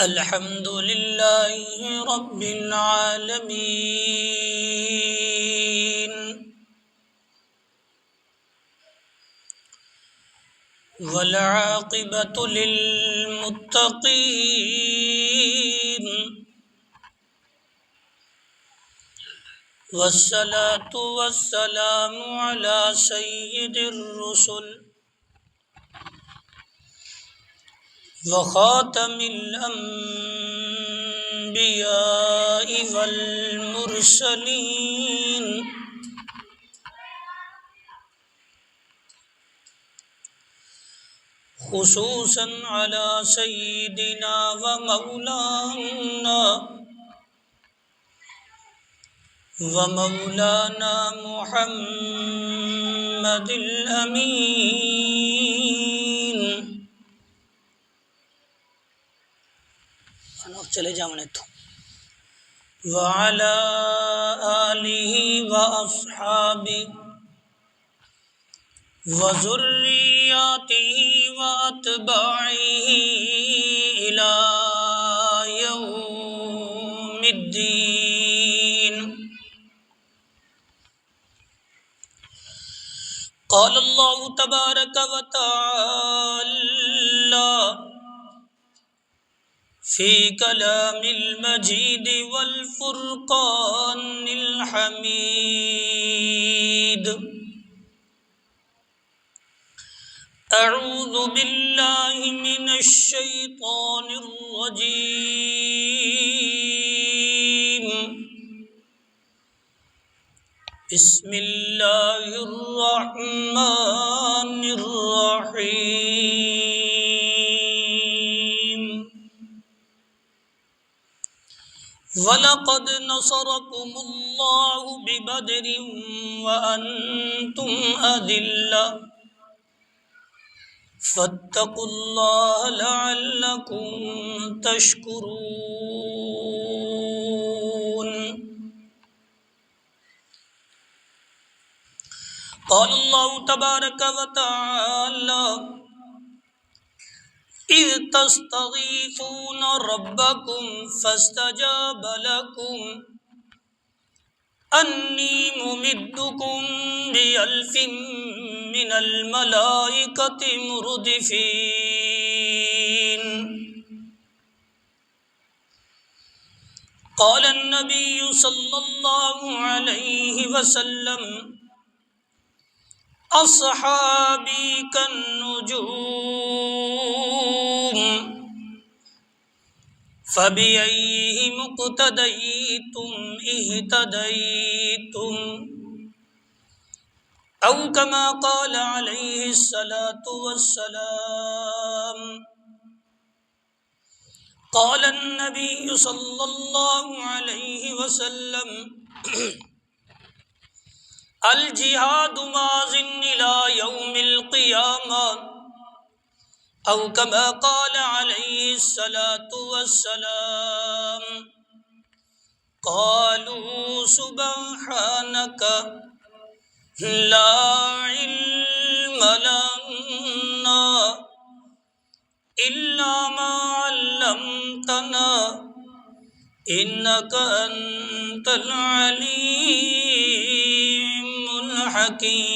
अल्हम्दुलिल्लाहि रब्बिल आलमीन वल आक़िबतु लिल मुत्तक़ीन वस्सलातु वस्सलामु अला सय्यिदिर रुसुल व ख़ातमिल अंबियाइ वल मुरसलीन खुसूसन अला सय्यिदिना व मौलाना मुहम्मदिल अमीन। चले जाने तो व अला आलिहि व अस्हाबि व ज़ुर्रिय्यतिहि व अत्बाइहि इला यौमिद्दीन। क़ाल अल्लाहु तबारक व तआला फ़ी कलामिल मजीद वल फ़ुरक़ानिल हमीद। अऊज़ु बिल्लाहि मिनश शैतानिर रजीम। बिस्मिल्लाहिर रहमानिर रहीम। वलक़द नसरकुमुल्लाहु बिबदरिन व अंतुम अदिल्ला फत्तकुल्लाह लअल्लकुम तशकुरून। क़ाल अल्लाहु तबारक व तआला इज़ तस्तगीसून रब्बकुम फस्तजाब लकुम अन्नी मुमिद्दुकुम बिअल्फिन मिनल मलाइकति मुर्दिफीन। क़ाल अन्नबिय्यु सल्लल्लाहु अलैहि वसल्लम अस्हाबी कन्नुजूम फ़बिअय्यिहि मुक़्तदय्तुम इह्तदय्तुम औ कमा क़ाल अलैहिस्सलातु वस्सलाम। क़ाल अन्नबिय्यु सल्लल्लाहु अलैहि वसल्लम अल जिहादु माज़िन इला यौमिल क़ियामा औ कमा क़ाल अलैहिस्सलातु वस्सलाम। क़ालू सुब्हानक ला इल्म लना इल्ला मा अल्लमतना इन्नका अंतल अलीमुल हकीम।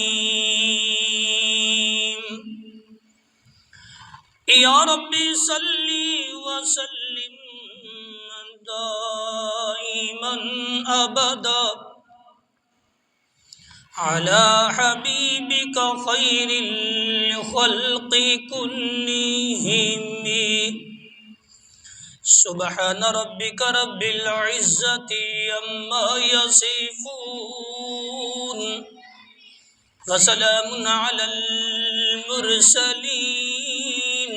या रब्बी सल्ली व सल्लिम दाइमन अबदा अला हबीबिका खैरिल खल्क़ि कुल्लिहिम। सुब्हान रब्बिका रब्बिल इज़्ज़ति अम्मा यसिफून व सलामुन अलल मुरसलीन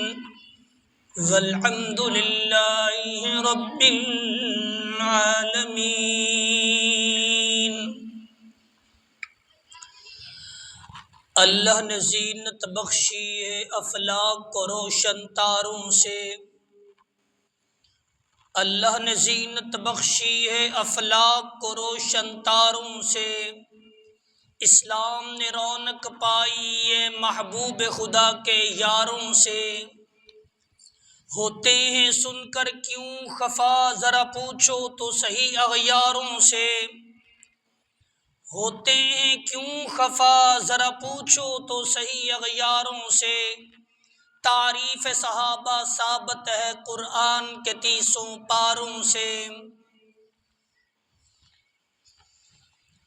वल्हम्दुलिल्लाहि रब्बिल आलमीन। अल्लाह ने ज़ीनत बख्शी है अफलाक को रोशन तारों से। अल्लाह ने ज़ीनत बख्शी है अफलाक को रोशन तारों से। इस्लाम ने रौनक पाई है महबूब खुदा के यारों से। होते हैं सुनकर क्यों खफा, जरा पूछो तो सही अगयारों से। होते हैं क्यों खफा, जरा पूछो तो सही अगयारों से। तारीफ सहाबा साबत है कुरान के 30 पारों से।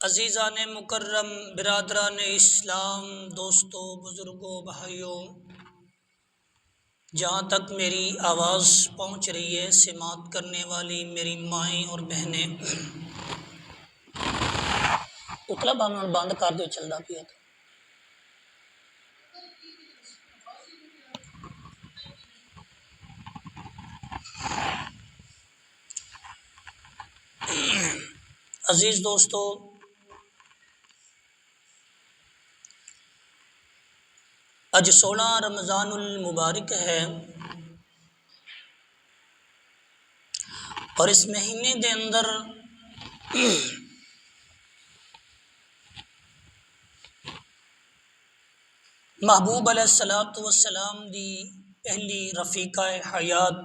अजीज़ान मुकर्रम, बिरादरान इस्लाम, दोस्तों, बुज़ुर्गों, भाइयों, जहाँ तक मेरी आवाज़ पहुँच रही है, सिमात करने वाली मेरी माएँ और बहनें, उतला बंद कर दो, चलता पिया तो। अजीज़ दोस्तों, अज 16 रमज़ानुल मुबारक है और इस महीने के अंदर महबूब अलैहिस्सलातु वस्सलाम दी पहली रफ़ीका हयात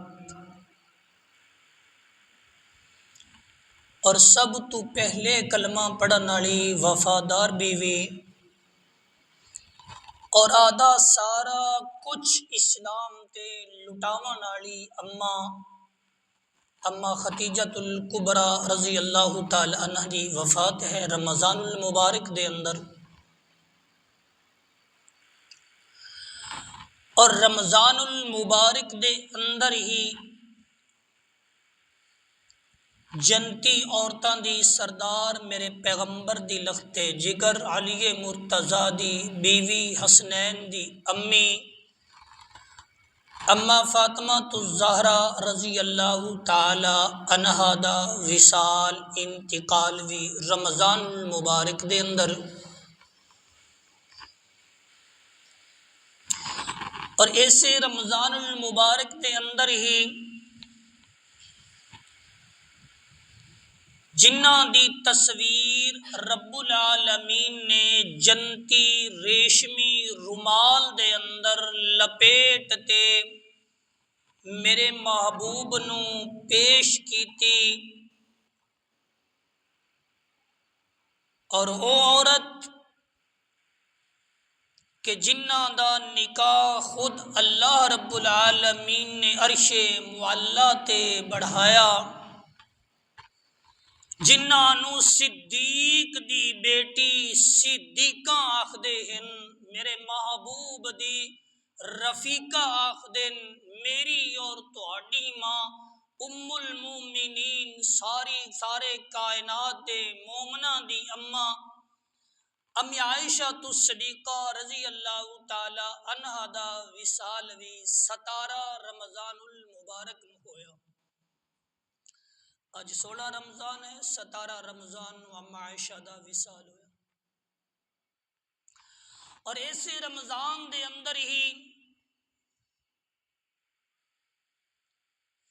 और सब तो पहले कलमा पढ़न वाली वफादार बीवी और आधा सारा कुछ इस्लाम ते लुटावन वाली अम्मा खतीजतुल कुबरा रज़ी अल्लाह ताला अन्हा दी वफ़ात है रमज़ानुल मुबारक दे अंदर। और रमज़ानुल मुबारक दे अंदर ही जनती औरतां दी सरदार मेरे पैगंबर दी लखते जिगर अली मुर्तज़ा दी बीवी हसनैन दी अम्मी अम्मा फातिमा ज़हरा रज़ी अल्लाह ताला अन्हा दा विसाल इंतिकाल भी रमज़ानुल मुबारक दे अंदर। और ऐसे रमज़ानुल मुबारक के अंदर ही जिन्हां दी तस्वीर रब्बुल आलमीन ने जनती रेशमी रुमाल दे अंदर लपेट ते मेरे महबूब नू पेश की थी। और वो औरत कि जिन्हां दा निकाह खुद अल्लाह रब्बुल आलमीन ने अर्शे मुअल्ला ते बढ़ाया, जिन्हां नू सिद्दीक दी बेटी सिद्दीका आखदे हन, मेरे महबूब दी रफीका आखदे, मेरी और तुहाडी मां उम्मुल मोमिनीन सारे कायनात दे मोमना दी अम्मा अम्मी आयशा तो सदीका रज़ी अल्लाह ताला अन्हा दा विसाल भी 17 रमज़ानुल मुबारक में होया। आज 16 रमज़ान है, 17 रमज़ान अम्मा आयशा दा विसाल होया। और ऐसे रमज़ान दे अंदर ही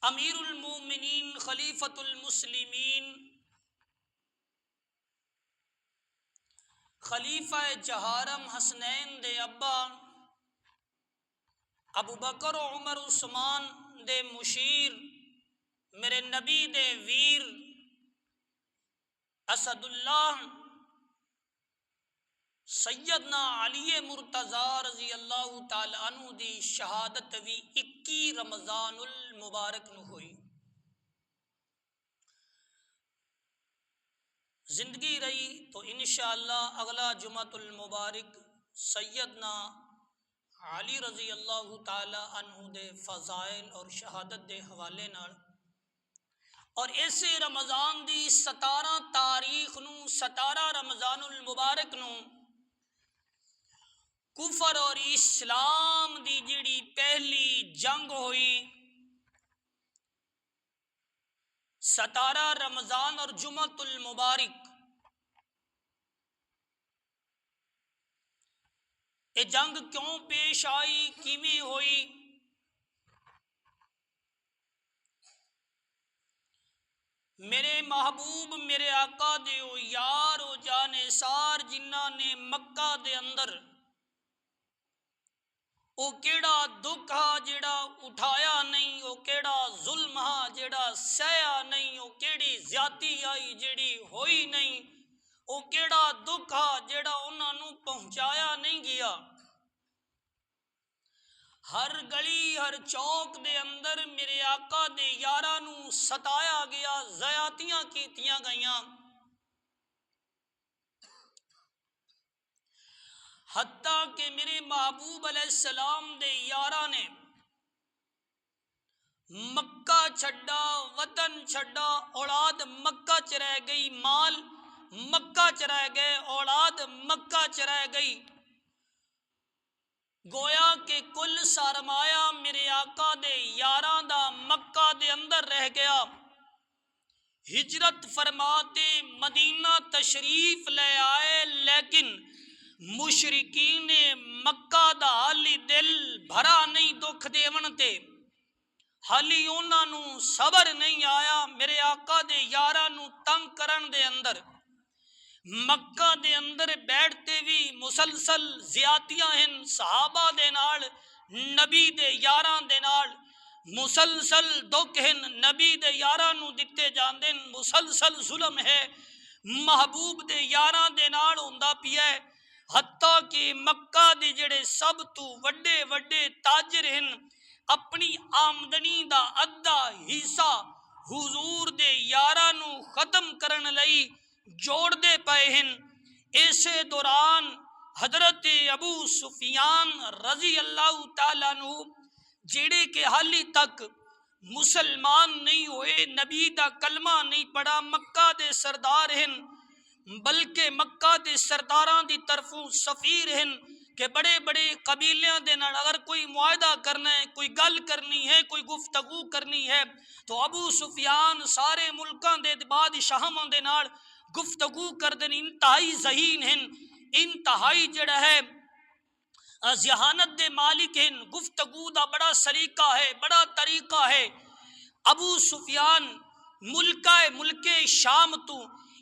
अमीरुल मोमिनीन खलीफतुल मुस्लिमीन खलीफा जहारम हसनैन दे अब्बा अबू बकर उमर उस्मान दे मुशीर मेरे नबी दे वीर असदुल्लाह सैयदना अली मुर्तज़ा रज़ी अल्लाह ताला अन्हु दी शहादत भी 21 रमज़ानुल मुबारक में हुई। जिंदगी रही तो इंशाअल्लाह अगला जुमातुल मुबारक सैयदना अली रज़ी अल्लाह ताला अन्हु दे फ़ज़ाइल और शहादत दे हवाले नाल। और ऐसे रमज़ान दी 17 तारीख नू 17 रमज़ानुल मुबारक नू कुफर और इस्लाम दी जिड़ी पहली जंग हुई 17 रमज़ान और जुमातुल मुबारक, ये जंग क्यों पेश आई, किवें हुई? मेरे महबूब मेरे आका दे ओ यार ओ जाने सार जिन्हां ने मक्का दे अंदर ओ केड़ा दुख हा जेड़ा उठाया नहीं, ओ सहया नहीं, वो केड़ी ज्यादती आई जेड़ी होई नहीं, वो केड़ा दुख आ जेड़ा उन्होंने पहुंचाया नहीं गया। हर गली हर चौक दे अंदर मेरे आका दे यारां नू सताया गया, ज़यातियां कीतियां गईयां। हत्ता कि मेरे महबूब अलैहिस्सलाम दे यारां ने मक्का छड्डा, वतन छड्डा, औलाद मक्का च रह गई, माल मक्का च रह गए, औलाद मक्का च रह गई। गोया के कुल सरमाया मेरे आका दे यारां दा मक्का दे अंदर रह गया। हिजरत फरमाते मदीना तशरीफ ले आए, लेकिन मुशरिकीन ने मक्का दा हाली दिल भरा नहीं दुख देवन ते, हाली उन्होंने सबर नहीं आया मेरे आका दे यारां नू तंग करन दे अंदर। मक्का दे अंदर बैठते भी मुसलसल ज्यातियां हैं सहाबा दे नाल, नबी दे यारां दे नाल मुसलसल दुख हैं, नबी दे यारां नू दिते जांदे, मुसलसल जुल्म है महबूब दे यारां दे नाल हुंदा पिया। हत्ता कि मक्का दे जेड़े सब तो वड्डे वड्डे ताजर हैं अपनी आमदनी दा अद्धा हिस्सा हुजूर दे यारां नू खत्म करन लई जोड़ते पे हैं। इसे दौरान हजरत अबू सुफियान रजी अल्लाह तआला नु जेड़े के हाली तक मुसलमान नहीं हुए, नबी दा कलमा नहीं पढ़ा, मक्का दे सरदार हैं, बल्कि मक्का दे सरदारां दी तरफों सफीर हैं कि बड़े बड़े कबीलियां दे नाल अगर कोई मुआहदा करना है, कोई गल करनी है, कोई गुफ्तगू करनी है, तो अबू सुफियान सारे मुल्कां दे बादशाहां दे नाल गुफ्तगू कर देन। इंतहाई ज़हीन हैं, इंतहाई जड़ा है ज़हानत दे मालिक हैं, गुफ्तगू दा बड़ा सलीका है, बड़ा तरीका है। अबू सुफियान मुल्के शाम तो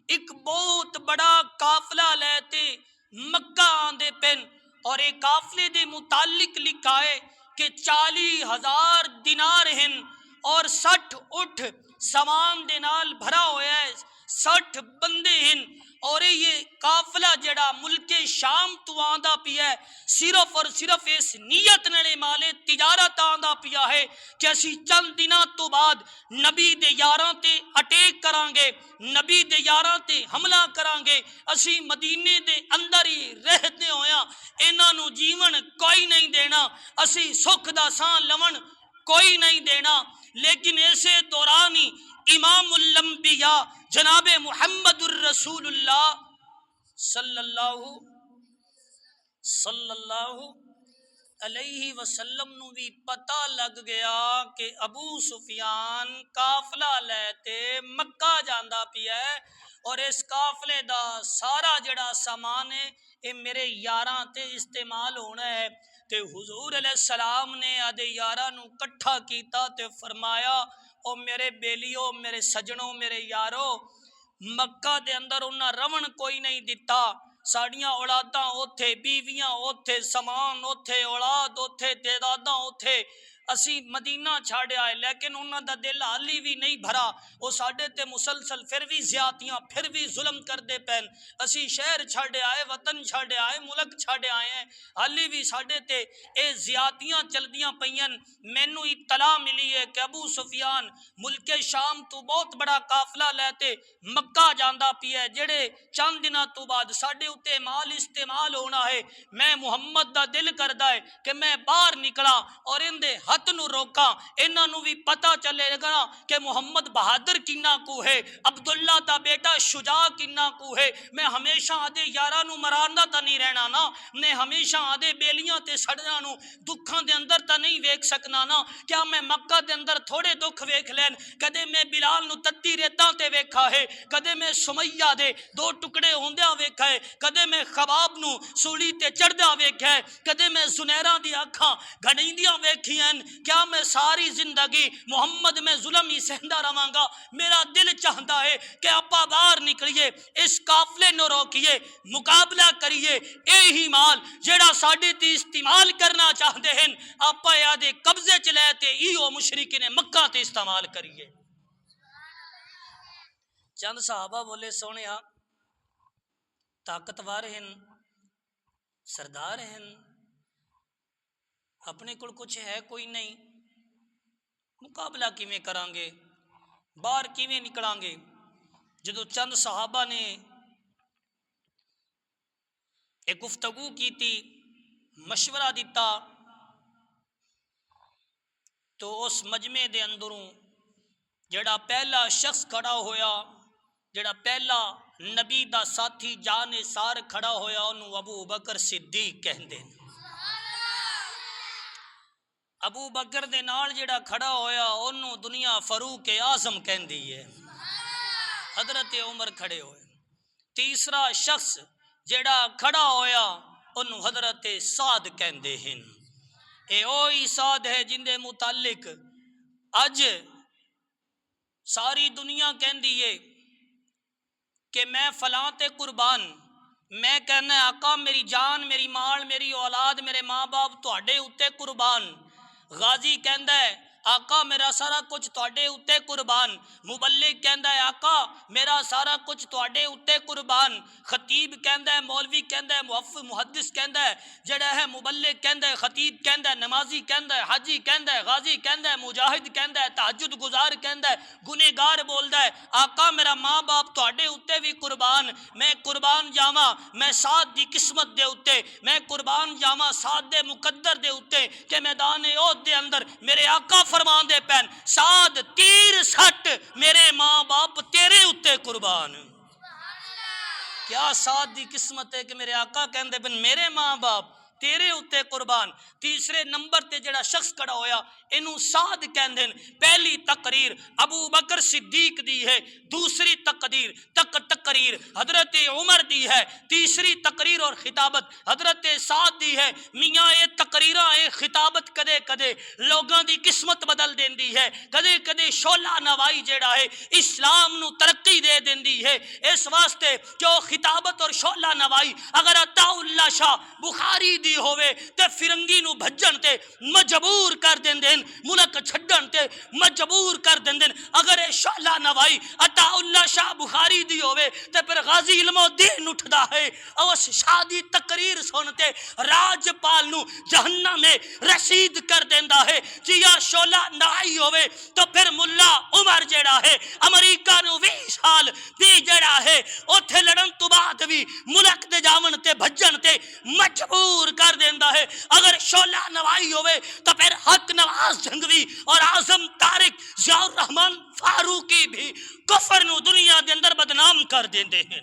एक बहुत बड़ा काफिला लेते मक्का आंदे पेन, और एक काफिले दे मुतालिक लिखा है कि 40,000 दिनार हैं और 60 उठ समान दे नाल भरा होया है, 60 बंदे हैं, और ये काफिला जड़ा मुल्के शाम तो आंदा पिया है सिर्फ और सिर्फ इस नीयत नाले माले तिजारत आंदा पिया है कि असी चंद दिनों तो बाद नबी दे यारां ते अटैक करांगे, नबी दे यारां ते हमला करांगे, असी मदीने दे अंदर ही रहते होया इन्हां नू जीवन कोई नहीं देना, असी सुख दा सां लवन कोई नहीं देना। लेकिन ऐसे दौरान ही इमामुल अंबिया जनाबे मुहम्मदुर रसूलुल्लाह सल्लल्लाहु अलैहि वसल्लम नू भी पता लग गया कि अबू सुफियान काफिला लेते मक्का जांदा पिया है, और इस काफिले दा सारा जड़ा सामान है ये मेरे यारां ते इस्तेमाल होना है। ते हुजूर अलैहिस्सलाम ने आदे यारां नू कट्ठा कीता ते फरमाया, ओ मेरे बेलियो, मेरे सजनों, मेरे यारो, मक्का दे अंदर उन्हें रवन कोई नहीं दिता, साड़ियां औलादां ओथे, बीवियां ओथे, समान ओथे, औलाद ओथे, तेदादां ओथे, असी मदीना छाड़िया है, लेकिन उन्हों का दिल हाली भी नहीं भरा, वो साडे ते मुसलसल फिर भी ज्यादतियां फिर भी जुल्म करते पैन। असी शहर छाड़े आए, वतन छाड़े आए, मुल्क छाड़े आए हैं, हाली भी साडे ते ये ज्यादतियां चलदियां पईयन। मैनू इत्तला मिली है कि अबू सुफियान मुल्के शाम तो बहुत बड़ा काफिला लैते मक्का जांदा पिया, जेड़े चंद दिनों तो बाद साडे उत्ते माल इस्तेमाल होना है। मैं मुहम्मद दा दिल करदा है कि मैं बाहर निकला और इनदे हथ नू रोका, इन्हां नू भी पता चलेगा कि मुहम्मद बहादुर किन्ना को है, अब्दुल्ला दा बेटा शुजा किन्ना को है। मैं हमेशा आदे यारां नू मरांदा तां नहीं रहना ना, मैं हमेशा आदे बेलियां ते सड़ना नू दुखां दे अंदर तां नहीं वेख सकना ना। क्या मैं मक्का दे अंदर थोड़े दुख वेख लैन? कदे मैं बिलाल नू तत्ती रेतां ते वेखा है, कदे मैं सुमैया दे 2 टुकड़े होंदियां वेखा है, कदे मैं खबाब नू सूली ते चढ़दा वेखा है, कदे मैं जुनैरा दी अखां घड़ींदियां वेखियां। क्या मैं सारी जिंदगी मुहम्मद में जुल्म ही सहंदा रवांगा? मेरा दिल चाहता है कि आपा बाहर निकलिए, इस काफिले नू रोकिए, मुकाबला करिए, यही माल जेड़ा साडे ते इस्तेमाल करना चाहते हैं आपा यादे कब्जे च लैते इहो मुशरिकी ने मक्का ते इस्तेमाल करिए। चंद सहाबा बोले सोने ताकतवर हैं, सरदार हैं, अपने को कुछ है कोई नहीं, मुकाबला किवें करांगे, बाहर किवें निकलांगे। जो चंद सहाबा ने एक गुफ्तगू की थी, मशवरा दिता, तो उस मजमे दे अंदरों जड़ा पहला शख्स खड़ा होया, जड़ा पहला नबी दा साथी जाने सार खड़ा होया, उन्होंने अबू बकर सिद्दीक कहते हैं। अबू बकर दे नाल जड़ा खड़ा होया उन्होंने दुनिया फरूक आजम कहती है। हजरत उमर खड़े होए। तीसरा शख्स जड़ा खड़ा होया उन्होंने हजरत साद कहते हैं। ये ओही साद है जिंदे मुतालिक अज सारी दुनिया कहती है कि मैं फलां ते कुर्बान, मैं कहना आका मेरी जान, मेरी माल, मेरी औलाद, मेरे माँ बाप तुहाडे उत्ते कुर्बान। गाजी कहता है आका मेरा सारा कुछ तुहाडे उत्ते कुर्बान। मुबल्लिग कहता है आका मेरा सारा कुछ तुहाडे उत्ते कुर्बान। खतीब कहता है, मौलवी कहता है, मुहद्दिस कहता है, जड़ा है मुबल्लिग कहता है, खतीब कहता है, नमाजी कहता है, हाजी कहता है, गाजी कहता है, मुजाहिद कहता है, तहज्जुद गुजार कहता है, गुनेगार बोलता है आका मेरा माँ बाप तुहाडे उत्ते भी कुर्बान। मैं कुर्बान जावा मैं साद दी किस्मत दे उत्ते, मैं कुर्बान जावा साद दे मुकद्दर दे उत्ते कि मैदान ओहद दे अंदर मेरे आका फरमान दे पैन साद तीर सट मेरे माँ बाप तेरे उत्ते कुर्बान। क्या साद दी किस्मत है कि मेरे आका कहते बिन मेरे माँ बाप तेरे उत्ते कुर्बान। तीसरे नंबर ते जड़ा शख्स खड़ा होया इनू साद कहते हैं। पहली तकरीर अबू बकर सिद्दीक दी है, दूसरी तकरीर हजरत उमर दी है, तीसरी तकरीर और खिताबत हजरत साद दी है। मियाँ ये तकरीरा ये खिताबत कदे कदे लोगों की किस्मत बदल देंदी है, कदे कदे शोला नवाई जेड़ा है इस्लाम नू तरक्की दे देंदी है। इस वास्ते जो खिताबत और शोला नवाई अगर अताउल्ला शाह बुखारी दी होवे ते फिरंगी नू भज्जन ते मजबूर कर देंदे, मुल्क छड्डन ते मजबूर कर देंदे। अगर ये शोला नवाई अताउल्ला शाह बुखारी दी होवे ते फिर गाजी इल्मुद्दीन उठदा है उस शादी तकरीर सुनते राजपाल नू जहन्नम में रसीद कर देंदा है। जिया शोला नवाई होवे तो फिर मुल्ला उमर जेड़ा है अमेरिका नू 20 साल भी जेड़ा है उथे लड़न तो बाद भी मुल्क दे जावन ते भज्जन ते मजबूर कर देंदा है। अगर शोला नवाई होवे तो फिर हक नवाज जंगवी और आजम तारिक जियाउर रहमान फारूकी भी कुफर नू दुनिया के अंदर बदनाम कर देंदे हैं।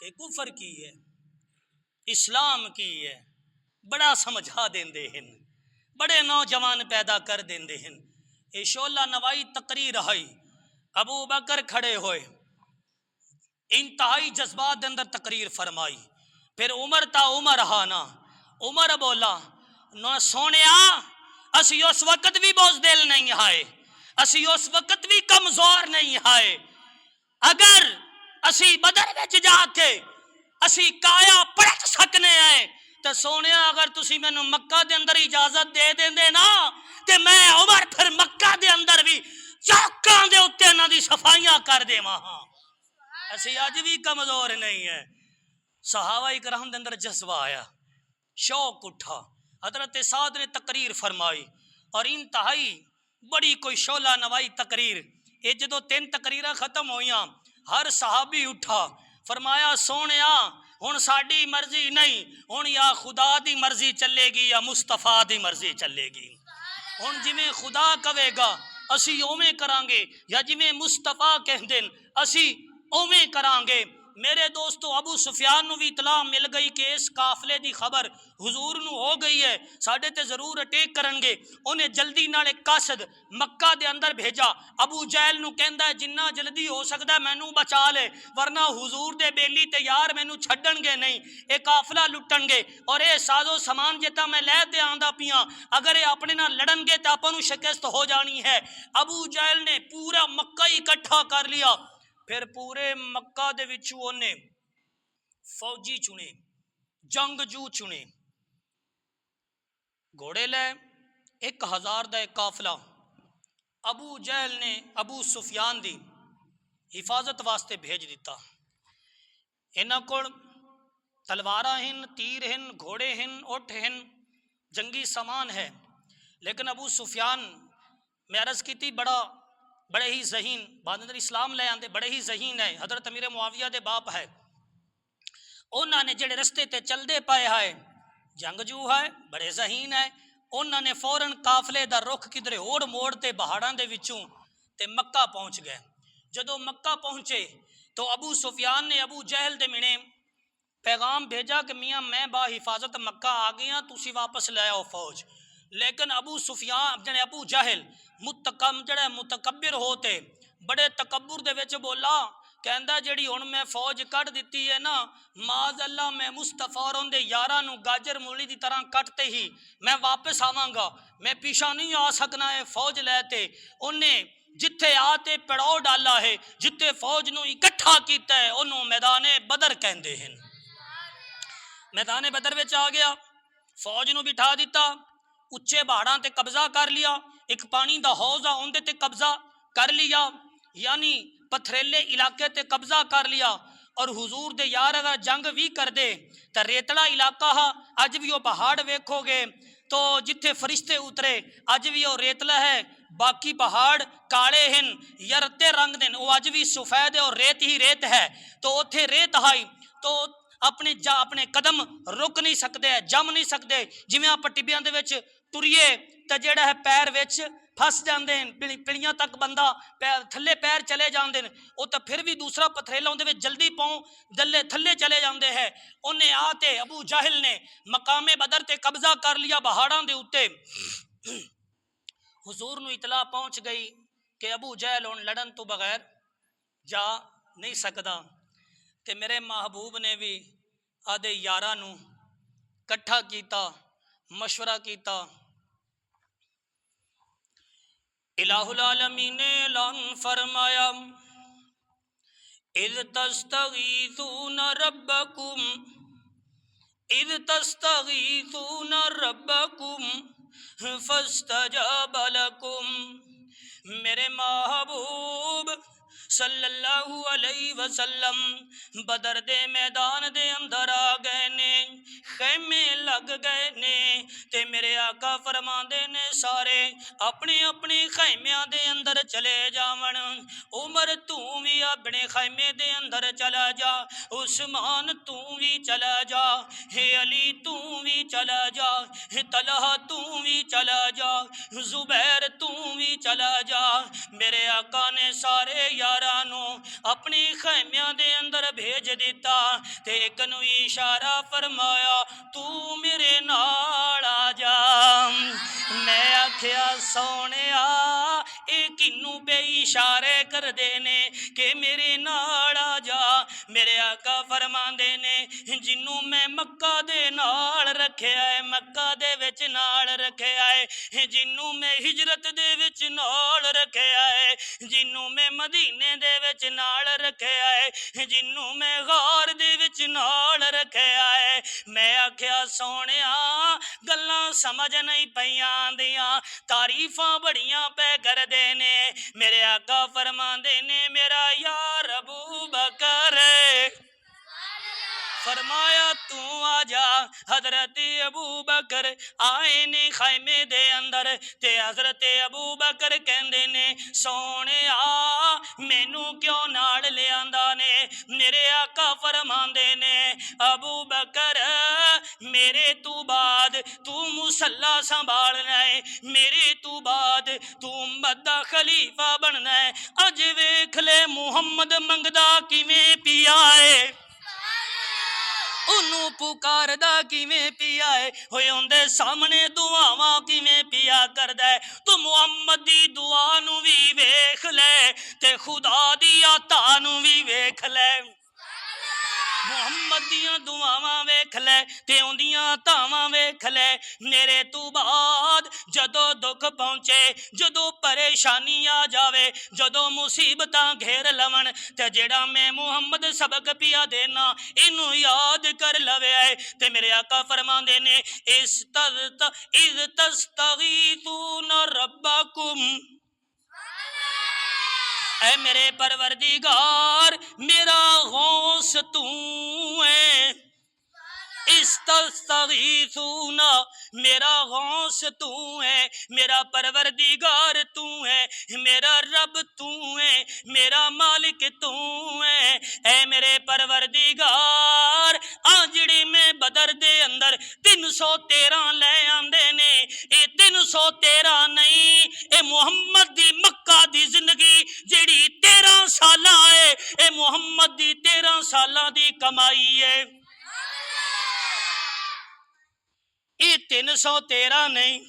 कि कुफर की है इस्लाम की है बड़ा समझा देंदे हैं, बड़े नौजवान पैदा कर देंदे हैं। ये शोला नवाई तकरीर है। अबू बकर खड़े होए इंतहाई जज्बात के अंदर तकरीर फरमाई। फिर उमर ता उमर हाना उमर बोला ना सोनिया असी उस वक्त भी बोझदिल नहीं है, असी उस वक्त भी कमजोर नहीं है। अगर असी बदर विच जाके असी काया पलट सकने हैं तो सोनिया अगर तुसी मैनू मक्का दे अंदर इजाजत दे देंदे ना ते मैं उमर फिर मक्का दे अंदर भी चौकां दे उत्ते इन्हां दी सफाइयां कर देवां। असी अज भी कमजोर नहीं है। सहाबा इकराम दे अंदर जज्बा आया, शौक उठा। हजरत साद ने तकरीर फरमाई और इंतहाई बड़ी कोई शोला नवाई तकरीर। ये जो 3 तकरीर खत्म होइयां हर सहाबी उठा फरमाया सोनिया हुण साडी मर्जी नहीं, हुण या खुदा दी मर्जी चलेगी या मुस्तफा दी मर्जी चलेगी। हुण जिवें खुदा कवेगा असी उवें करांगे या जिवें मुस्तफा कहंदे असी उवें करांगे। मेरे दोस्तों अबू सुफियान नू भी इतला मिल गई कि इस काफले की खबर हुजूर नू हो गई है, साडे ते जरूर अटैक करनगे। उन्हें जल्दी नाल एक कासद मक्का दे अंदर भेजा। अबू जहल नू कहंदा है जिन्ना जल्दी हो सकदा मैनू बचा ले वरना हुजूर दे बेली ते यार मैनू छड्डणगे नहीं, ये काफला लुटणगे और ये साजो समान जिता मैं लै ते आंदा पियां अगर ये अपने नाल लड़नगे तो आपां नू शिकस्त हो जानी है। अबू जहल ने पूरा मक्का इकट्ठा कर लिया। फिर पूरे मक्का दे विचों उन्हें फौजी चुने, जंगजू चुने, घोड़े ले 1000 दा एक काफला अबू जहल ने अबू सुफियान दी हिफाजत वास्ते भेज दिता। इन्हां कोल तलवारां हिन, तीर हिन, घोड़े हिन, उठ हिन, जंगी समान है। लेकिन अबू सुफियान मैं अर्ज की बड़े ही जहीन, बाद अंदर इस्लाम ले आंदे, बड़े ही जहीन है। हजरत अमीर मुआविया दे बाप है। उन्होंने जेड़े रस्ते ते चलते पाए है जंगजू है, बड़े जहीन है। उन्होंने फौरन काफले दा रुख किधरे होड़ मोड़ ते पहाड़ां दे विचों ते मक्का पहुँच गए। जदों मक्का पहुँचे तो अबू सुफियान ने अबू जहल दे मिने पैगाम भेजा कि मियाँ मैं बा हिफाजत मक्का आ गया, तुसी वापस ले आओ फौज। लेकिन अबू सुफियान जने अबू जहल मुतकब्बिर होते बड़े तकब्बुर दे विच बोला, कहंदा जिहड़ी हुण मैं फौज कट दी है ना, माज अल्लाह मैं मुस्तफा और उनके यारां नूं गाजर मूली की तरह कटते ही मैं वापस आवांगा, मैं पीछा नहीं आ सकना है फौज लैते। उन्हें जिथे आते पड़ाव डाला है, जिथे फौज नूं इकट्ठा किया है, उन्होंने मैदाने बदर कहते हैं। मैदाने बदर विच आ गया, फौज नूं बिठा दिता, उच्चे पहाड़ां ते कब्जा कर लिया। एक पानी दा हौज आ उहदे ते कब्जा कर लिया, यानी पथरेले इलाके ते कब्जा कर लिया। और हुजूर दे यार अगर जंग भी कर दे तो रेतला इलाका हा, अज भी वो पहाड़ वेखोगे तो जिथे फरिश्ते उतरे अज भी वो रेतला है, बाकी पहाड़ काले हैं या रत्ते रंग दे, वो अज भी सफेद है और रेत ही रेत है। तो उत्थे रेत हाई तो अपने कदम रुक नहीं सकते, जम नहीं सकते। जिवें आप टिब्बियां दे विच टुरीए तो जेड़ा है पैर विच फस जाते हैं, पिड़ियां तक बंदा पैर थले पैर चले जाते हैं, वो तो फिर भी दूसरा पथरेला उहदे विच जल्दी पाँव दल्ले थले चले जाते हैं। उन्हें आते अबू जाहिल ने मकामे बदर ते कब्जा कर लिया पहाड़ां दे उत्ते। हुजूर नूं इतला पहुँच गई कि अबू जहल हुण लड़न तो बगैर जा नहीं सकता। ते मेरे महबूब ने भी आदे यारां नूं कट्ठा कीता, मशवरा कीता। इलाहुल आलमीन ने ऐलान फरमाया, इज़ तस्तगीसून रब्बकुम इज़ तस्तगीसून रब्बकुम फस्तजाब लकुम। मेरे महबूब सल्लल्लाहु अलैहि वसल्लम बदर दे मैदान दे अंदर आ गए ने, खैमे लग गए ने, ते मेरे आका फरमांदे ने सारे अपने अपने खैमियां दे अंदर चले जावन। उमर तू भी अपने खैमे दे अंदर चला जा, उस्मान तू भी चला जा, हे अली तू भी चला जा, हे तलहा तू भी चला जा, जुबैर तू भी चला जा। मेरे आका ने सारे यारां नूं अपने खैमियां दे अंदर भेज दिता ते एक नूं इशारा फरमाया, तू मेरे नाल आ जा। मैं आख्या सोहणिया ए किनू पे इशारे कर देने कि मेरे नाल आ जा। मेरे आका फरमांदे ने जिन्नू मैं मक्का दे नाल रखिया है, मक्का दे विच नाल रखिया है, जिन्नू मैं हिजरत दे विच नाल रखिया है, जिन्नू मैं मदीने दे विच नाल रखिया है, जिन्नू मैं गार दे विच नाल रखिया है। मैं आख्या सोहणिया गल्लां समझ नहीं पईयां आंदियां, तारीफां बड़ियां पै करदे ने। मेरे आका फरमांदे ने मेरा यार अबू बकर फरमाया तू आ जा। हजरत अबू बकर आए ने खैमे दे अंदर ते हजरत अबू बकर कहंदे ने सोने आ मैनू क्यों नाल ले आंदा ने। मेरे आका फरमांदे ने अबू बकर मेरे तू बाद तू मुसल्ला संभालना है, मेरे तू बाद तू उम्मत दा खलीफा बनना है। अज वेख ले मुहम्मद मंगदा किवें पिया है, उन्हों पुकारदा किवें पिया है, होए उनदे सामने दुआवां किवें पिया करदा है। तू मुहम्मद दी दुआ नूं भी वेख ले ते खुदा दी अता नूं भी वेख ले। मुहम्मद दियां दुआवां वेख ले ते उंदियां तावां वेख ले। मेरे तू बाद जदों दुख पहुंचे, जदों परेशानी आ जावे, जदों मुसीबतां घेर लवन ते जेड़ा मैं मुहम्मद सबक पिया देना इनू याद कर लवे। ते मेरे आका फरमांदे ने इज़ तस्तगीसून रब्बकुम ऐ मेरे परवरदिगार मेरा गौस तू है, इस्तगीसूना मेरा गौस तू है, मेरा परवरदिगार तू है, मेरा रब तू है, मेरा मालिक तू है। ऐ मेरे परवरदिगार आजड़ी में बदर दे अंदर 313 ले आंदे ने, ये 313 नहीं, ए मुहम्मद दी मक्का दी जिंदगी जेड़ी 13 साला है, ए मुहम्मद दी 13 साला दी कमाई है। ये 313 नहीं,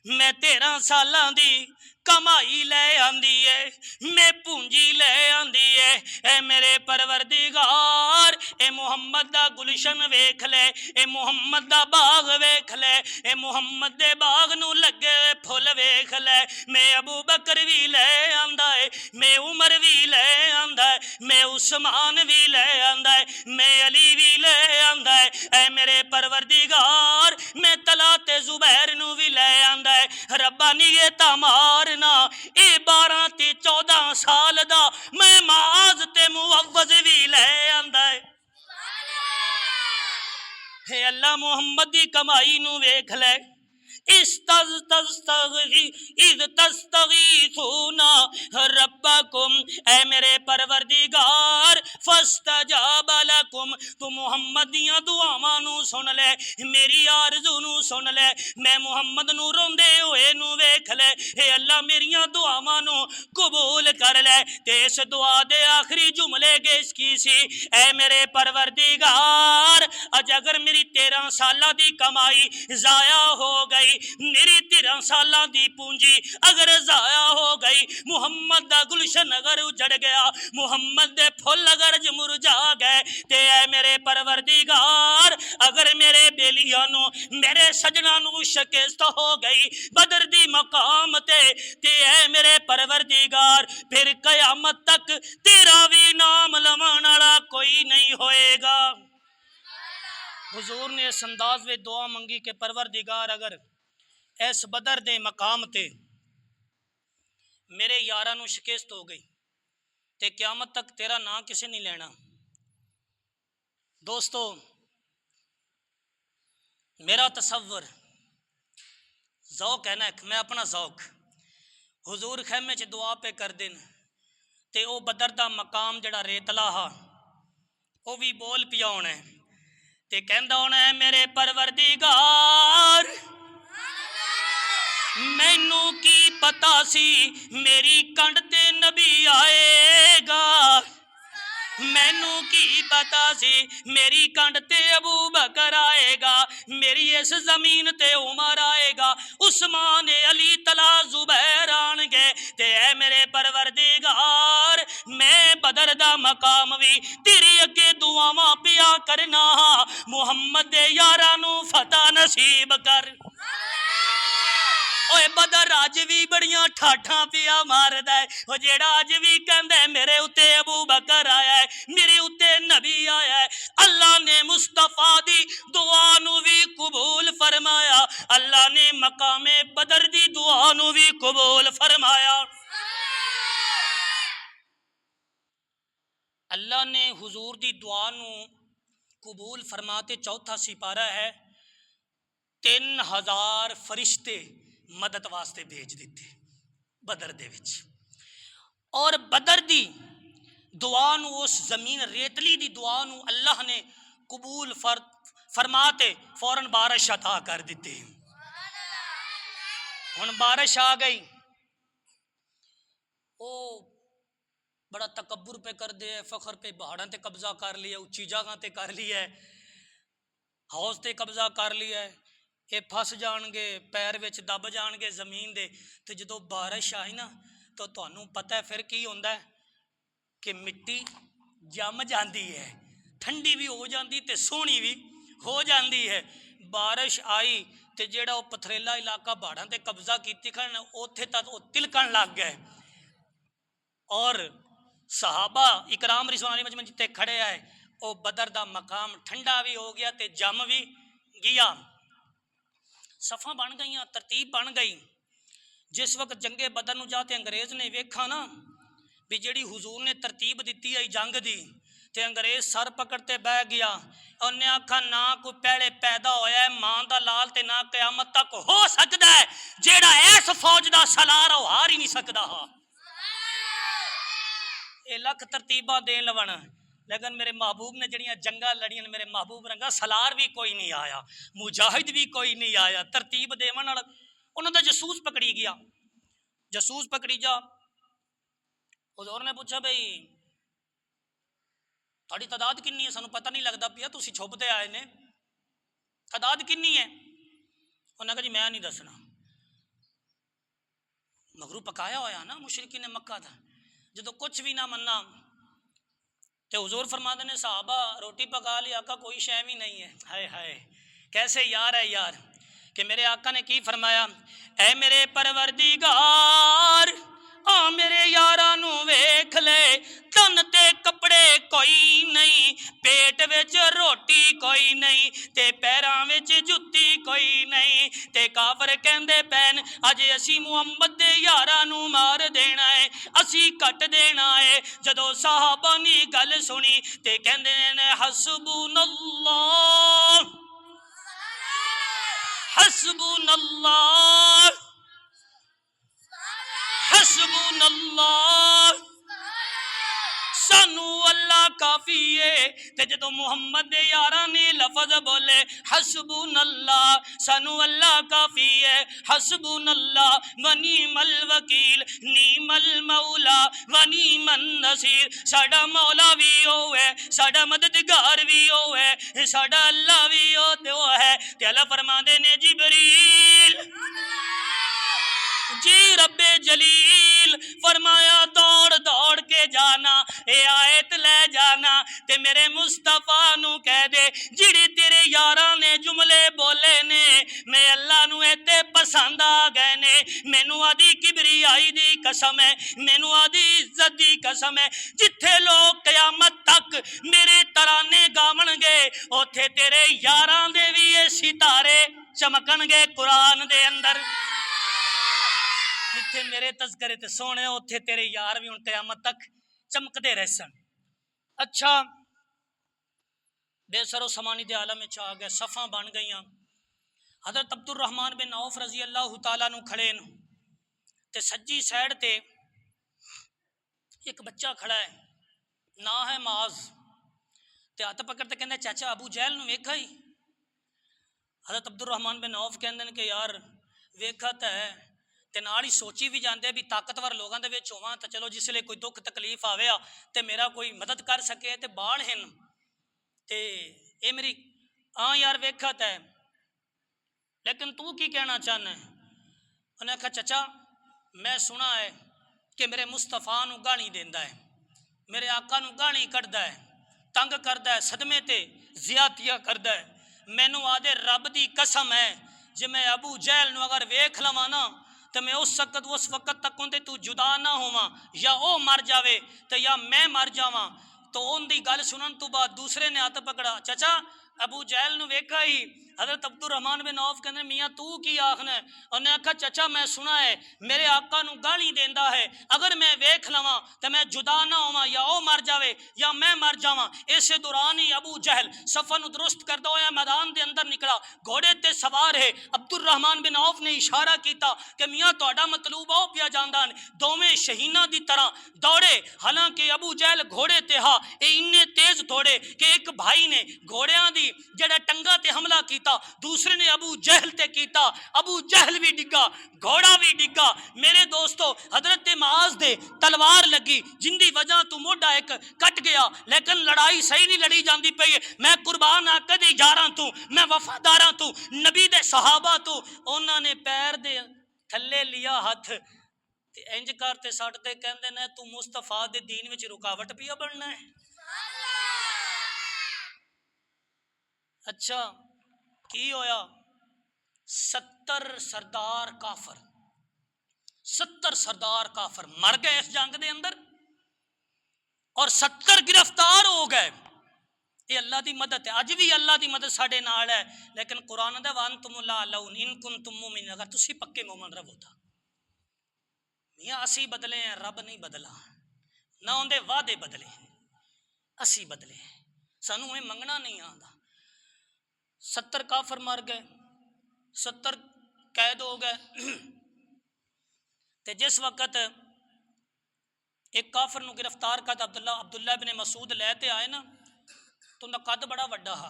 मैं 13 सालां दी कमाई ले आंदी है, मैं पूंजी ले आंदी है। ए मेरे परवरदिगार ए मुहम्मद दा गुलशन वेख ले, ए मुहम्मद दा बाग वेख ले, ए मुहम्मद दे बाग नू लगे फुल वेख ले। मैं अबू बकर भी ले आंदा है, मैं उमर भी ले आंदा है, मैं उस्मान भी ले आंदा है, मैं अली भी ले आंदा है। ए मेरे परवरदिगार मैं तलाते जुबैर नू भी ले आंदा है। रब्बा नी ये तमार ना ए 12 ते 14 साल दा मैं माज ते मुअव्वज भी ले आंदा है। हे अल्लाह मुहम्मद दी कमाई नू वेख ले, तस्तगीसूना रब्बकुम, ऐ मेरे परवरदिगार फस्तजाब लकुम, तू मुहम्मद दियां दुआवां नू सुन ले, मेरी आरज़ू नू सुन ले। मैं मुहम्मद नू रोंदे होए नू वेख ले, हे अल्लाह मेरियां दुआवां नू कबूल कर ले। ते इस दुआ दे आखिरी जुमले गेस की सी, ऐ मेरे परवरदिगार अज अगर मेरी 13 साल दी कमाई जाया हो गई, मेरी 13 साल दी पूंजी अगर जाया हो गई, मुहम्मद दा गुलशन अगर उजड़ गया, मुहम्मद दे फुल अगर मुरझा गए, ते ऐ मेरे परवरदिगार अगर मेरे बेलियां नू मेरे सजना नू शिकस्त हो गई बदर दी मकाम ते ऐ मेरे परवरदिगार फिर कयामत तक तेरा भी नाम लवाण वाला कोई नहीं होएगा। हुजूर ने इस अंदाज में दुआ मंगी कि परवरदिगार अगर इस बदर दे मकाम ते मेरे यारां नू शिकस्त हो गई ते क़यामत तक तेरा नाम किसी नहीं लेना। दोस्तों मेरा तसव्वुर ज़ौक है ना, मैं अपना ज़ौक हुजूर खैमे च दुआ पे कर दिन ते ओ बदर दा मकाम जड़ा रेतला हा वो भी बोल पिया होना है ते कहंदा होना है मेरे परवरदिगार मैनू की पता सी मेरी कंड ते नबी आएगा, मैनू की पता सी मेरी कंड ते अबू बकर आएगा, मेरी इस जमीन ते उमर आएगा, उस्मान अली तला जुबैर आनगे ते ऐ मेरे परवरदिगार मैं बदर दा मकाम भी तेरे अगे दुआवां पिया करना, मुहम्मद दे यारां नू फतह नसीब कर। ओए बदर अज भी बड़ियां ठाठा पिया मारदा है, ओ जेड़ा अज भी कहंदा है मेरे उत्ते अबू बकर आया है, मेरे उत्ते नबी आया है। अल्लाह ने मुस्तफा दी दुआ नू भी कबूल फरमाया, अल्लाह ने मकामे बदर दी दुआ नू भी कबूल फरमाया। अल्लाह ने हुजूर दी दुआ नू कबूल फरमाते चौथा सिपारा है 3000 फरिश्ते मदद वास्ते भेज दिते बदर दे विच, और बदर दी दुआ नू उस जमीन रेतली दी दुआ नू अल्लाह ने कबूल फरमाते फौरन बारिश अता कर दी। हुण बारिश आ गई, ओ बड़ा तकब्बुर पे कर दे, फखर पे पहाड़ों ते कब्जा कर लिया, उच्ची जगह ते कर लिया, हाउस ते कब्जा कर लिया, ये फस जाएंगे पैर विच दब जाएंगे जमीन दे। तो जो बारिश आई ना तो तुहानू पता है फिर की होंदा है कि मिट्टी जम जाती है, ठंडी भी हो जाती ते सोहनी भी हो जाती है। बारिश आई तो जेड़ा वो पथरेला इलाका पहाड़ों ते कब्जा की खन उत्थे तक वो तिलकन लग गए, और सहाबा इकराम रिजवान मजमन जिते खड़े आए वो बदर दा मकाम ठंडा भी हो गया ते जम भी गया, सफ़ा बन गई, तरतीब बन गई। जिस वक्त जंगे बदर नू जाते अंग्रेज ने वेखा ना भी जिहड़ी हुजूर ने तरतीब दी है जंग दी, ते अंग्रेज सर पकड़ते बह गया। उन्हें आखा ना कोई पहले पैदा होया है मां दा लाल ते ना क़यामत तक हो सकता है, जेड़ा इस फौज दा सलार है हार ही नहीं सकता। ये लख तरतीबा देन लवन, लेकिन मेरे महबूब ने जड़ियाँ जंगा लड़ियां, मेरे महबूब रंगा सलार भी कोई नहीं आया, मुजाहिद भी कोई नहीं आया, तरतीब देवन वाला उन्होंने जसूस पकड़ी गया। जसूस पकड़ी जा, हुजूर ने पूछा भाई थोड़ी तादाद किन्नी है, सानू पता नहीं लगता पिया, तुसी छुपते आए ने, तादाद किन्नी है? उन्हें कहा जी मैं नहीं दसना, मगरू पकाया होया ना मुशरिकी ने मक्का था, जो कुछ भी ना मन्ना तो हुजूर फरमाते ने साहबा रोटी पका ली, आका कोई शय भी नहीं है। हाय हाय कैसे यार है यार, कि मेरे आका ने की फरमाया, ऐ मेरे परवरदिगार आ मेरे यारा नू वेख ले, तन ते कपड़े कोई नहीं, पेट विच रोटी कोई नहीं, ते पैरां विच जुत्ती कोई नहीं, ते काफर कहंदे पैन अज असी मुहम्मद दे यारा नू मार देना है, असी कट देना है। जदों साहबा ने गल सुनी ते कहंदे ने हसबुनल्लाह हसबुनल्लाह हसबुनल्लाह, सानू अल्लाह काफी है। ते जदों मुहम्मद दे यारा ने लफज बोले हसबुनल्लाह, सानू अल्लाह काफी है, हसबुनल्लाह व नीमल वकील, नीमल मौला व नीमन नसीर, साडा मौला भी ओ है, साडा मददगार भी ओ है, साडा अल्लाह भी ओ ते ओ है। ते अल्लाह फरमांदे ने जिबरील जी रब्बे जलील फरमाया दौड़ दौड़ के जाना, ए आयत ले जाना ते मेरे मुस्तफा नू कह दे जिहड़े तेरे यारां ने जुमले बोले ने मैं अल्लाह नू इत्ते पसंद आ गए ने, मैनू आदी किबरियाई दी कसम है, मैनू आदी इज्जत दी कसम है, जिथे लोग कयामत तक मेरे तराने गावणगे उथे तेरे यारां दे भी ये सितारे चमकणगे कुरान दे अंदर। जिथे मेरे तस्करे ते सोने उथे तेरे यार भी हुण कयामत तक चमकते रह सन। अच्छा बेसरो समानी दे आलम में आ गए, सफ़ा बन गई। हज़रत अब्दुर रहमान बिन औफ रजी अल्लाह तआला नू खड़े न ते सज्जी साइड ते एक बच्चा खड़ा है, ना है माज, ते हथ पकड़ते कहते चाचा अबू जहल नू वेखा ही? हज़रत अब्दुर रहमान बिन औफ कहते कि यार वेखा तो है, ते नाल ही सोची भी जाते भी ताकतवर लोगों के विच होवां तो चलो जिसले कोई दुख तकलीफ आवे तो मेरा कोई मदद कर सके, तो बाल हैं ते ये मेरी हाँ यार वेखा तो है, लेकिन तू की कहना चाहना है? उन्हें आखा चाचा मैं सुना है कि मेरे मुस्तफा नू गाली देंदा है, मेरे आका नू गाली कढ़दा है, तंग करदा है, सदमे ते ज़ियादतियां करदा है। मैनू आदे रब दी कसम है जे मैं अबू जहल नू अगर वेख लवां ना तो मैं उस वक़्त तक उनते तू जुदा ना होवां, या ओ मर जावे तो या मैं मर जावां। तो उनकी गल सुनन तो बाद दूसरे ने हथ पकड़ा, चाचा अबू जहल नू वेखा ही? हज़रत अब्दुर रहमान बिन औफ कहते मियाँ तू की आखना है? उन्हें आखा चाचा मैं सुना है मेरे आका नू गाली देंदा है, अगर मैं वेख लवां तो मैं जुदा ना होवां, या ओ मर जावे या मैं मर जावां। इस दौरान ही अबू जहल सफर नू दुरुस्त करदा होया मैदान के अंदर निकला, घोड़े ते सवार है। अब्दुर रहमान बिन औफ ने इशारा किया कि मियाँ तुहाडा मतलूब आओ पिया जांदा है। दोवें शहीना की तरह दौड़े, हालांकि अबू जहल घोड़े ते हा, ये इन्ने तेज दौड़े कि एक भाई ने घोड़ियां दी जेड़ा टंगा ते हमला किया, दूसरे ने अबू जहल ते कीता, अबू जहल भी डिगा, घोड़ा भी डिगा। मेरे दोस्तों हजरत माज दे तलवार लगी जिंदी वजह तू मोढा एक कट गया, लेकिन लड़ाई सही नहीं लड़ी जाती पई। मैं कुर्बान आका दे यारां तू, मैं वफादारां तू, नबी दे सहाबा तू। उन्होंने पैर दे थले लिया हथ ते इंज करते सटते कहंदे ने तू मुस्तफा दे दीन विच रुकावट पिया बनना है। अच्छा की होया? 70 सरदार काफर, 70 सरदार काफर मर गए इस जंग के अंदर और 70 गिरफ्तार हो गए। ये अल्लाह की मदद है, अज भी अल्लाह की मदद साडे नाल है। लेकिन कुरान दा वन तुम ला लऊन इन कुंतुम मुमिन, अगर तुसी पक्के मोमिन रहो तो मियाँ असी बदले हैं, रब नहीं बदला। ना उनके वादे बदले, असी बदले, सानू में मंगना नहीं आता। 70 काफर मर गए, 70 कैद हो गए। तो जिस वक्त एक काफर नूं गिरफ्तार कर अब्दुल्ला इब्न मसूद लैते आए ना, तो उनका कद बड़ा वड्डा हा।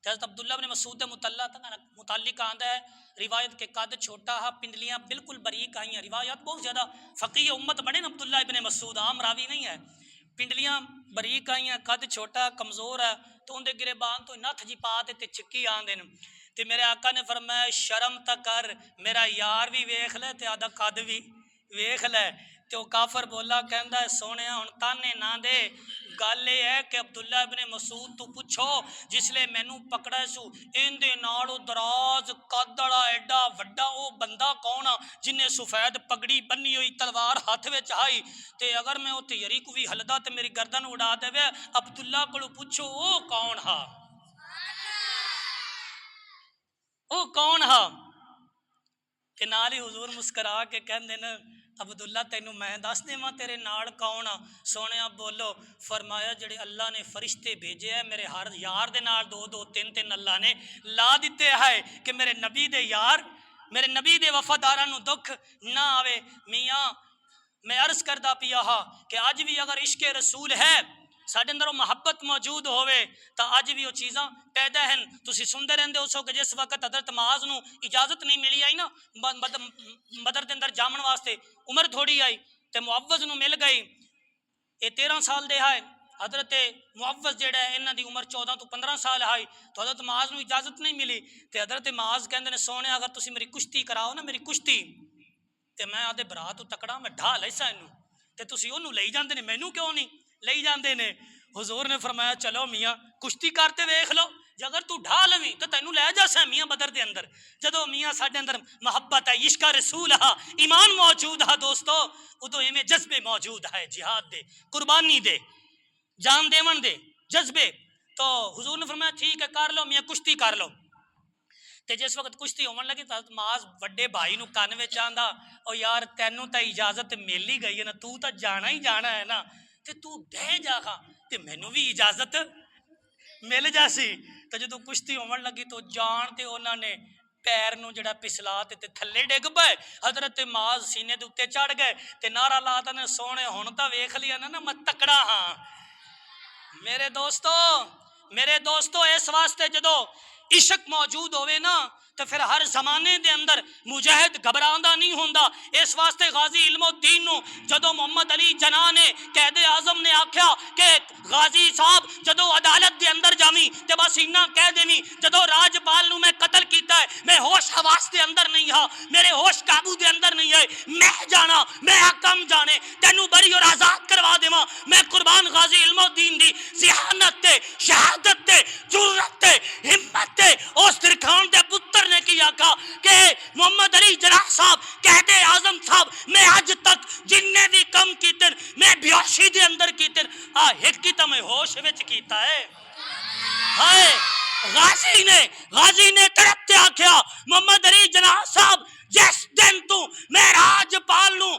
हज़रत अब्दुल्ला इब्न मसूद के मुतालिक आंदा है रिवायत के कद छोटा हा, पिंडलियाँ बिल्कुल बरीक आई। रिवायत बहुत ज़्यादा फ़कीह उम्मत बने ना अब्दुल्ला इब्न मसूद, आम रावी नहीं है। पिंडलियाँ बरीक आई, कद छोटा कमज़ोर है, तो उनके गिरेबान तो नथ जी पा ते छिक्की आंदे न। ते मेरे आका ने फरमाया शर्म तक कर, मेरा यार भी वेख ले ते आदा कद भी वेख ले। तो काफर बोला, कहता सोने हुण ताने ना दे, गल यह है कि अब्दुल्ला इब्न मसूद तू पुछो जिसले मैनू पकड़ा सू इहदे नालों दराज कद वाला एडा वड्डा वो बंदा कौन आ जिन्हें सफेद पगड़ी बन्नी हुई तलवार हाथ विच आई, ते अगर मैं उत्ते यरी को भी हलदा तो मेरी गर्दन उड़ा देवे। अब्दुल्ला को पुछो वो कौन हा, वो कौन हा। ते नाल ही हुजूर मुस्करा के कहंदे न अब्दुल्ला तेनू मैं दस देवां तेरे नाल कौन आ। सोने बोलो, फरमाया जेड़े अल्लाह ने फरिश्ते भेजे है मेरे हर यार दे नाल, दो दो तीन तीन अल्लाह ने ला दिते है कि मेरे नबी दे यार, मेरे नबी दे वफादारां नू दुख ना आवे। मियाँ मैं अर्ज करदा पिया हा कि अज भी अगर इश्क रसूल है साडे अंदर मुहब्बत मौजूद होवे तो अज भी वो चीज़ां पैदा हैं। तुसीं सुनते रहंदे हो कि जिस वक्त हज़रत माज नू इजाजत नहीं मिली आई ना बदर के अंदर जामन वास्ते, उम्र थोड़ी आई तो मुअव्वज़ नू मिल गई, ये 13 साल दे है। हज़रत मुअव्वज़ जेड़ा है इन्हां दी उम्र 14 तो 15 साल है। तो हज़रत माज नू इजाजत नहीं मिली तो हज़रत माज कहंदे ने सोने अगर तुसीं मेरी कुश्ती कराओ ना, मेरी कुश्ती, तो मैं आदे भरा तू तकड़ा मैं ढा लैसा इनू, तो तुसीं ओनू लई जांदे ने, मैनू क्यों नहीं लई जांदे ने। हुजूर ने फरमाया चलो मियाँ कुश्ती करते वेख लो, जे अगर तू ढा लवी तो तैनू लै जासा मियाँ बदर के अंदर। जदों मियाँ साडे अंदर मुहब्बत है, इश्क रसूल हा, ईमान मौजूद है दोस्तों, उदों इवें जज्बे मौजूद है जिहाद दे, कुर्बानी दे, जान देवन दे जज्बे। तो हुजूर ने फरमाया ठीक है कर लो मियाँ कुश्ती कर लो। तो जिस वक्त कुश्ती होवन लगी तो माज वड्डे भाई नू कन विच आंदा, ओ यार तैनू तो इजाजत मिल ही गई है ना, तू तो जाना ही जाना है ना, तो तू बह जा खा तो मैनू भी इजाजत मिल जासी। तो जो कुश्ती होवन लगी तो जान तो उन्होंने पैर नू जड़ा पिसला ते थले डिग पे। हजरत माज सीने दे उत्ते चढ़ गए ते नारा ला देने सोने हुण तां वेख लिया ना मैं तकड़ा हाँ। मेरे दोस्तों इस वास्ते जदों इश्क मौजूद होवे ना तो फिर हर जमाने दे अंदर मुजाहिद घबरांदा नहीं होंदा। इस वास्ते गाजी इल्मुद्दीन नू जदों मोहम्मद अली जना ने कैदे आजम ने आख्या कि गाजी साहब जदों अदालत दे अंदर जावी ते बस इन्ना कह देवी जदों राजपाल नू मैं कतल कीता है मैं होश हवास दे अंदर नहीं हा, मेरे होश काबू दे अंदर नहीं है, मैं जाना मैं हकम जाने तेनू बरी और आजाद करवा देवां। मैं कुर्बान गाजी इल्मुद्दीन दी जिहानत ते शहादत ते जुर्रत ते हिम्मत ते उस दिरखान दे पुत्र ने की आखा कि मोहम्मद अली जनाह साहब कहते आजम साहब मैं आज तक जिन्ने भी कम कीते मैं बेहोशी दे अंदर कीते आ एक की तो मैं होश विच कीता है। हाय गाजी ने तड़पते आख्या मोहम्मद अली जनाह साहब जिस दिन तू मैं राजपाल नू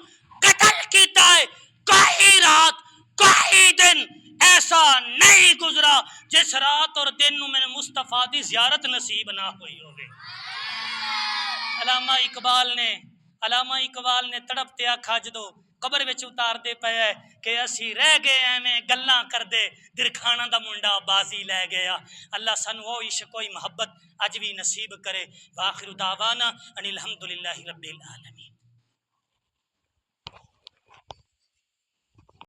कतल कीता है कोई रात कोई दिन ऐसा नहीं गुजरा जिस रात और दिन नू मैंने मुस्तफा दी ज़ियारत नसीब ना हुई होवे। अलामा इकबाल ने तड़पते आखा जदों कबर विच उतारदे पे कि असी रह गए एवें गल्लां करदे दिरखाना दा मुंडा बाजी लै गया। अल्लाह सानू ओ इश्क कोई मोहब्बत अज भी नसीब करे। वाखिरु दावाना अनिल हम्दुलिल्लाहि रब्बिल आलमीन।